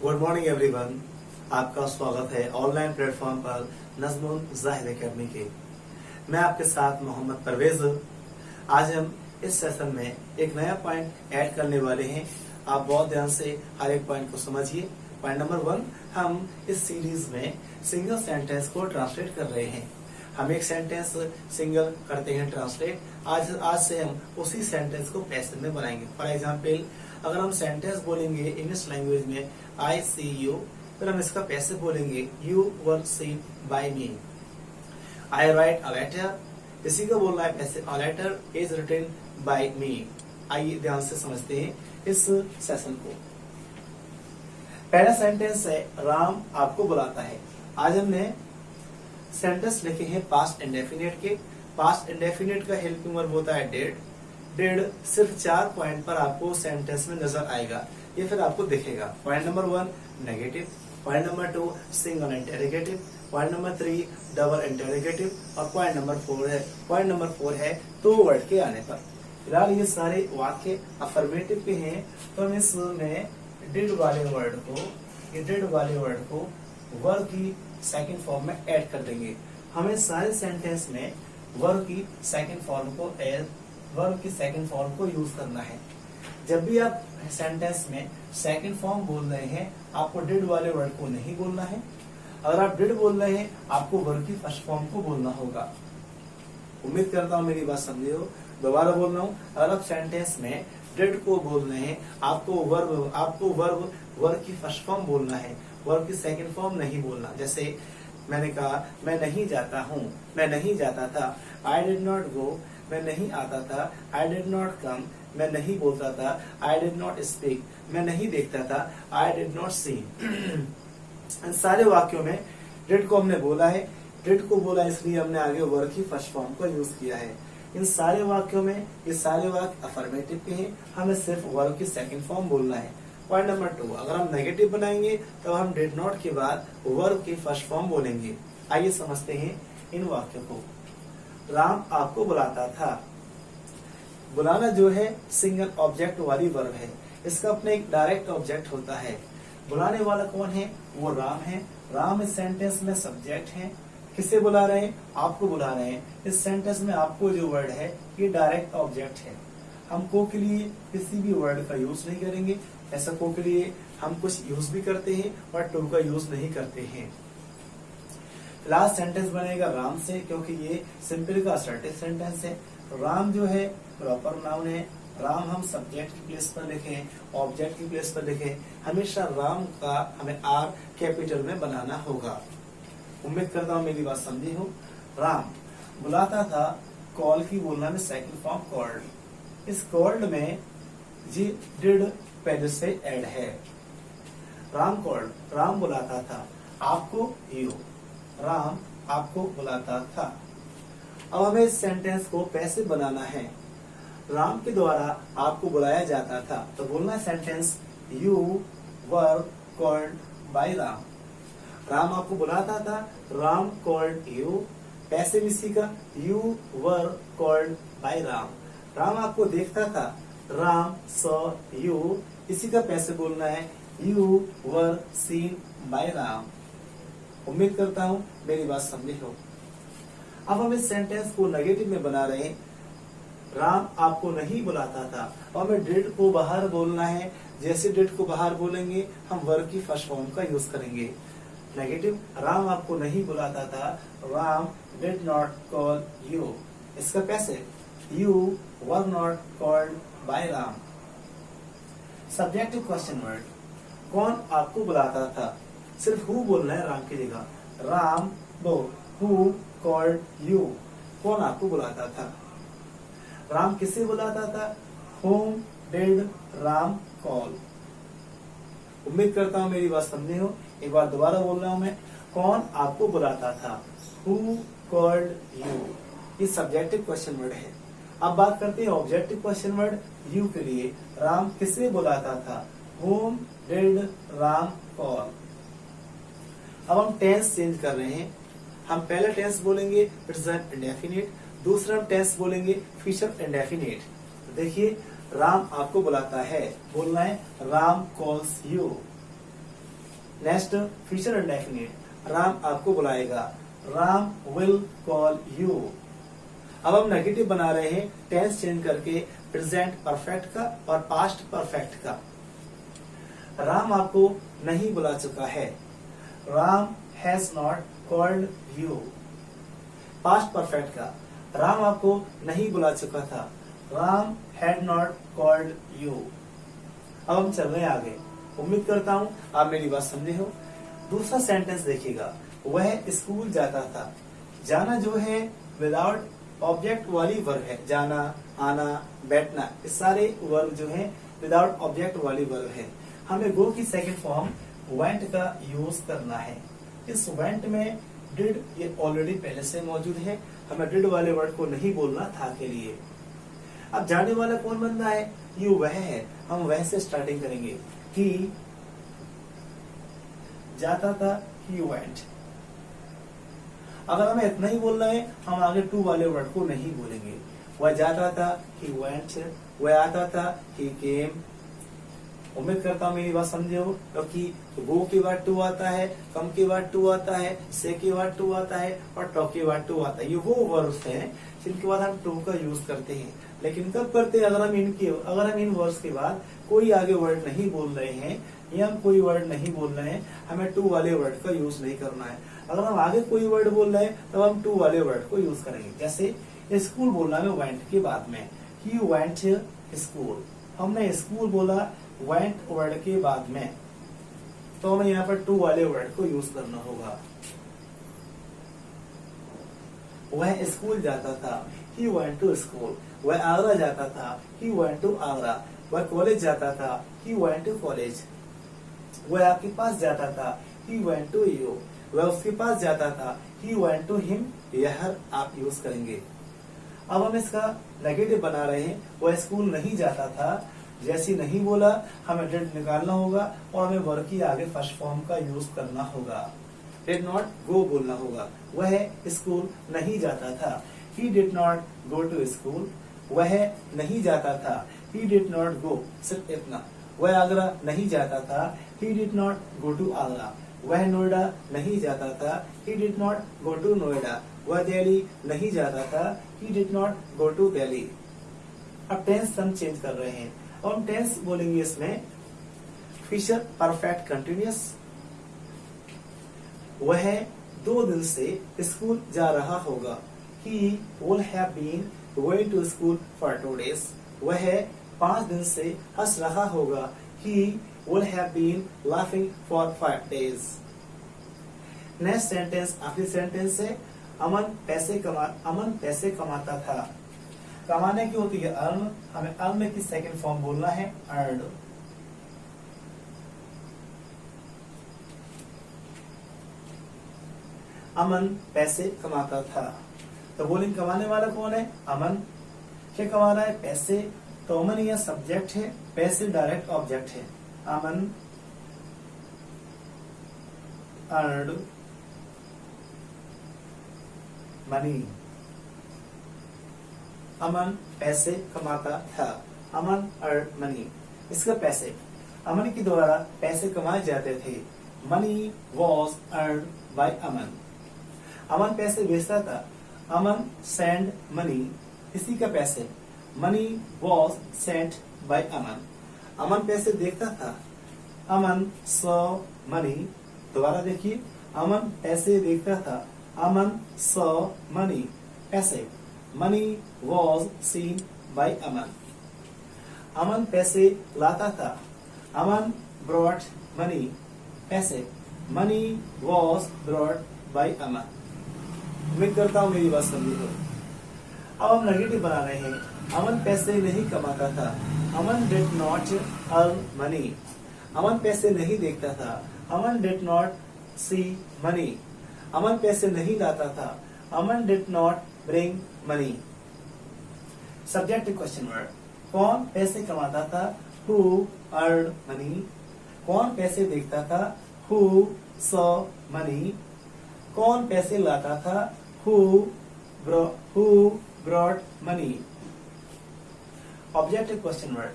Good morning everyone. आपका स्वागत है ऑनलाइन प्लेटफॉर्म पर नज़्मुल जाहिद एकेडमी के। मैं आपके साथ मोहम्मद परवेज। आज हम इस सेशन में एक नया पॉइंट ऐड करने वाले हैं। आप बहुत ध्यान से हर एक पॉइंट को समझिए। पॉइंट नंबर 1, हम इस सीरीज में सिंगल सेंटेंस को ट्रांसलेट कर रहे हैं। हम एक सेंटेंस सिंगल करते हैं ट्रांसलेट। आज से हम उसी सेंटेंस को पैसिव में बनाएंगे। फॉर एग्जाम्पल, अगर हम सेंटेंस बोलेंगे इंग्लिश लैंग्वेज में आई सी यू, फिर हम इसका पैसिव बोलेंगे you were seen by me. I write a letter, इसी का बोलना है passive, a letter is written by me. आइए ध्यान से समझते हैं इस सेशन को। पहला सेंटेंस है राम आपको बुलाता है। आज हमने सेंटेंस लिखे हैं पास्ट इंडेफिनिट के। पास्ट इंडेफिनिट का हेल्पिंग वर्ब होता है डिड। डिड सिर्फ 4 पॉइंट पर आपको सेंटेंस में नजर आएगा, ये फिर आपको दिखेगा। Point number 1 negative, point number 2 single interrogative, point number 3 double interrogative और पॉइंट नंबर 4 है तो वर्ड के आने पर। फिलहाल ये सारे वाक्य अफर्मेटिव के हैं, तो हम इसमें डिड वाले वर्ड को वर्ब की सेकंड फॉर्म में ऐड कर देंगे। हमें सारे सेंटेंस में वर्ब की सेकंड फॉर्म को यूज करना है। जब भी आप सेंटेंस में सेकंड फॉर्म बोल रहे हैं, आपको डिड वाले वर्ड को नहीं बोलना है। अगर आप डिड बोल रहे हैं, आपको वर्ब की फर्स्ट फॉर्म को बोलना होगा। उम्मीद करता हूँ मेरी बात समझे हो। दोबारा बोल रहा हूँ, अगर आप सेंटेंस में डिड को बोल रहे हैं, आपको वर्ब की फर्स्ट फॉर्म बोलना है, वर्ब की सेकंड फॉर्म नहीं बोलना। जैसे मैंने कहा मैं नहीं जाता हूँ, मैं नहीं जाता था, आई डिड नॉट गो, मैं नहीं आता था, आई डिड नॉट कम, मैं नहीं बोलता था, आई डिड नॉट स्पीक, मैं नहीं देखता था, आई डिड नॉट सी। इन सारे वाक्यों में डिड को हमने बोला है। डिड को बोला इसलिए हमने आगे वर्ब की फर्स्ट फॉर्म को यूज किया है। इन सारे वाक्यों में ये सारे वाक्य अफर्मेटिव के हैं, हमें सिर्फ वर्ब की सेकंड फॉर्म बोलना है। पॉइंट नंबर 2, अगर हम नेगेटिव बनाएंगे तो हम डिड नॉट के बाद वर्ब की फर्स्ट फॉर्म बोलेंगे। आइए समझते हैं इन वाक्यों को। राम आपको बुलाता था। बुलाना जो है सिंगल ऑब्जेक्ट वाली वर्ब है। इसका अपने एक डायरेक्ट ऑब्जेक्ट होता है। बुलाने वाला कौन है? वो राम है। राम इस सेंटेंस में सब्जेक्ट है। किसे बुला रहे हैं? आपको बुला रहे हैं। इस सेंटेंस में आपको जो वर्ड है ये डायरेक्ट ऑब्जेक्ट है। हम को के लिए किसी भी वर्ड का यूज नहीं करेंगे। ऐसा को के लिए हम कुछ यूज भी करते हैं और टू का यूज नहीं करते हैं। लास्ट सेंटेंस बनेगा राम से, क्योंकि ये सिंपल का असर्टिव सेंटेंस है। राम जो है प्रॉपर नाउन है। राम हम सब्जेक्ट की प्लेस पर लिखें, ऑब्जेक्ट की प्लेस पर लिखें, हमेशा राम का हमें आर कैपिटल में बनाना होगा। उम्मीद करता हूँ मेरी बात समझी हो। राम बुलाता था, कॉल की बोलना में सेकंड फॉर्म कॉल्ड। इस कॉल्ड में जी डिड पहले से ऐड है। राम कॉल्ड, राम बुलाता था। आपको यू, राम आपको बुलाता था। अब हमें इस सेंटेंस को पैसिव बनाना है। राम के द्वारा आपको बुलाया जाता था, तो बोलना sentence you were called by Ram. Ram आपको बुलाता था, राम कॉल्ड यू। पैसिव इसी का you were called by Ram. Ram आपको देखता था, राम सॉ यू। इसी का पैसिव बोलना है you were seen by Ram. उम्मीद करता हूँ मेरी बात समझे हो। अब हम इस सेंटेंस को नेगेटिव में बना रहे हैं। राम आपको नहीं बुलाता था, और हमें डिड को बाहर बोलना है। जैसे डिड को बाहर बोलेंगे, हम वर्ब की फर्स्ट फॉर्म का यूज करेंगे। नेगेटिव, राम आपको नहीं बुलाता था, Ram did not call you. इसका passive you were not called by Ram. Subjective question word, कौन आपको बुलाता था? सिर्फ हु बोलना है राम की जगह। राम दो हु कॉल्ड यू, कौन आपको बुलाता था? राम किसे बुलाता था? Home did Ram call. उम्मीद करता हूँ मेरी बात समझे हो। एक बार दोबारा बोल रहा हूँ मैं, कौन आपको बुलाता था? Who called you. ये सब्जेक्टिव क्वेश्चन वर्ड है। अब बात करते हैं ऑब्जेक्टिव क्वेश्चन वर्ड यू के लिए। राम किसे बुलाता था? Home did Ram call. अब हम टेंस चेंज कर रहे हैं। हम पहला टेंस बोलेंगे प्रेजेंट इंडेफिनिट, दूसरा टेंस बोलेंगे फ्यूचर इंडेफिनिट। देखिए, राम आपको बुलाता है, बोलना है Ram calls you. Next future indefinite, Ram आपको बुलाएगा, राम विल कॉल यू। अब हम नेगेटिव बना रहे हैं टेंस चेंज करके प्रेजेंट परफेक्ट का और पास्ट परफेक्ट का। राम आपको नहीं बुला चुका है, Ram has not called you. Past perfect का, राम आपको नहीं बुला चुका था, Ram had not called you. अब हम चल रहे हैं आगे, उम्मीद करता हूं आप मेरी बात समझे हो। दूसरा सेंटेंस देखिएगा, वह स्कूल जाता था। जाना जो है विदाउट ऑब्जेक्ट वाली वर्ब है, जाना, आना, बैठना, ये सारे वर्ब जो है विदाउट ऑब्जेक्ट वाली वर्ब है। हमें गो की सेकंड फॉर्म वेंट का यूज करना है। इस वेंट में डिड ये ऑलरेडी पहले से मौजूद है, हमें डिड वाले वर्ड को नहीं बोलना था के लिए। अब जाने वाला कौन बंदा है, यू वह है, हम वह से स्टार्टिंग करेंगे। ही जाता था, ही वेंट। अगर हमें इतना ही बोलना है, हम आगे टू वाले वर्ड को नहीं बोलेंगे। वह जाता था, ही वेंट, वह आता था, ही केम। उम्मीद करता हूं मेरी बात समझे हो, क्योंकि गो के बाद टू आता है, कम के बाद टू आता है, से के बाद टू आता है और टॉक के बाद टू आता है। ये वो वर्ड्स हैं जिनके बाद हम टू का यूज करते हैं। लेकिन कब करते हैं, अगर हम इन वर्ड्स के बाद कोई आगे वर्ड नहीं बोल रहे हैं या हम कोई वर्ड नहीं बोल रहे हैं, हमें टू वाले वर्ड का यूज नहीं करना है। अगर हम आगे कोई वर्ड बोल रहे हैं तब हम टू वाले वर्ड को यूज करेंगे। जैसे स्कूल बोलना है वेंट के बाद में, ही वेंट स्कूल। हमने स्कूल बोला वेंट वर्ड के बाद में, तो हमें यहाँ पर टू वाले वर्ड को यूज करना होगा। वह स्कूल जाता था, ही वेंट टू स्कूल। वह आगरा जाता था, ही वेंट टू आगरा। वह कॉलेज जाता था, ही वेंट टू कॉलेज। वह आपके पास जाता था, ही वेंट टू यू। वह उसके पास जाता था, ही वेंट टू हिम। यह आप यूज करेंगे। अब हम इसका नेगेटिव बना रहे हैं, वह स्कूल नहीं जाता था। जैसे नहीं बोला, हमें डिड निकालना होगा और हमें वर्ब की आगे फर्स्ट फॉर्म का यूज करना होगा। डिड नॉट गो बोलना होगा। वह स्कूल नहीं जाता था, he did not go to school. वह नहीं जाता था, ही डिड नॉट गो, सिर्फ इतना। वह आगरा नहीं जाता था, he did not go to Agra. वह नोएडा नहीं जाता था, he did not go to Noida. वह दिल्ली नहीं जाता था, he did not go to Delhi. अब टेंस हम चेंज कर रहे हैं। अब हम टेंस बोलेंगे इसमें फ्यूचर परफेक्ट कंटिन्यूअस। वह 2 दिन से स्कूल जा रहा होगा, he will have been going to school for 2 days. वह 5 दिन से हंस रहा होगा, he will have been laughing for 5 days. Next sentence आखिरी सेंटेंस है, अमन पैसे कमाता था। कमाने की होती है अर्न, हमें अर्न की सेकंड फॉर्म बोलना है अर्न। अमन पैसे कमाता था, तो बोलेंगे कमाने वाला कौन है, अमन। क्या कमा रहा है, पैसे। तो अमन यह सब्जेक्ट है, पैसे डायरेक्ट ऑब्जेक्ट है। अमन अर्नड मनी। अमन पैसे कमाता था, अमन अर्नड मनी। इसका पैसे, अमन के द्वारा पैसे कमाए जाते थे। मनी वॉज अर्नड बाय अमन। अमन पैसे बेचता था, अमन सेंड मनी, इसी का पैसे। मनी वॉज सेंट बाय अमन। अमन पैसे देखता था, अमन सॉ मनी। दोबारा देखिए, अमन पैसे देखता था, अमन सॉ मनी, पैसे। मनी वॉज सीन बाय अमन। अमन पैसे लाता था, अमन ब्रॉट मनी, पैसे। मनी वॉज ब्रॉट बाय अमन। उम्मीद करता हूँ मेरी बात समझी हो। अब हम नेगेटिव बना रहे हैं, अमन पैसे नहीं कमाता था, Aman did not earn money. Aman पैसे नहीं देखता था, Aman did not see money. Aman पैसे नहीं लाता था, Aman did not bring money. Subject question word, कौन पैसे कमाता था, हु अर्न मनी। कौन पैसे देखता था, हु सॉ मनी। कौन पैसे लाता था, who brought money. Objective question word,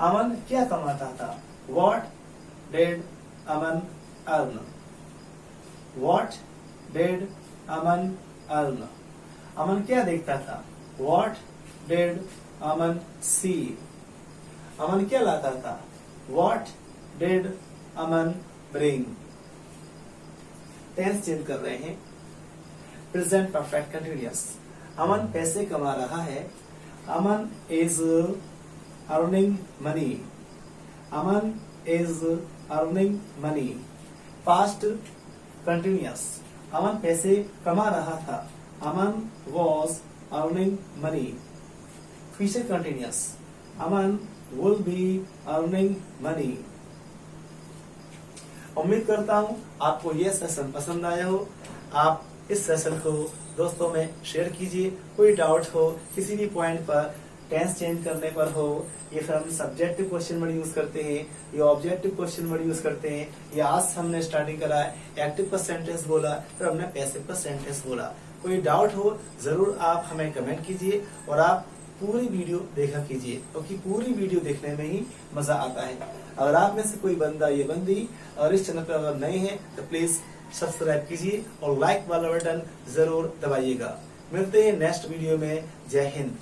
Aman क्या कमाता था, what did Aman earn? What did Aman earn? Aman क्या देखता था? What did Aman see? अमन क्या लाता था? What did Aman bring? Tense change कर रहे हैं। Present perfect continuous. अमन पैसे कमा रहा है। Aman is earning money. Aman is earning money. Past continuous. Aman पैसे कमा रहा था। Aman was earning money. Future continuous. Aman will be earning money. उम्मीद करता हूं आपको यह सेशन पसंद आया हो। आप इस सेशन को दोस्तों में शेयर कीजिए। कोई डाउट हो किसी भी पॉइंट पर, टेंस चेंज करने पर हो, या फिर हम सब्जेक्टिव क्वेश्चन वर्ड यूज करते हैं या ऑब्जेक्टिव क्वेश्चन वर्ड यूज करते हैं, या आज हमने स्टार्टिंग करा एक्टिव का सेंटेंस बोला, फिर हमने पैसिव का सेंटेंस बोला। कोई डाउट हो जरूर आप हमें कमेंट कीजिए और आप पूरी वीडियो देखा कीजिए, क्योंकि पूरी वीडियो देखने में ही मजा आता है। अगर आप में से कोई बंदा या बंदी और इस चैनल पर अगर नए हैं तो प्लीज सब्सक्राइब कीजिए और लाइक वाला बटन जरूर दबाइएगा। मिलते हैं नेक्स्ट वीडियो में। जय हिंद।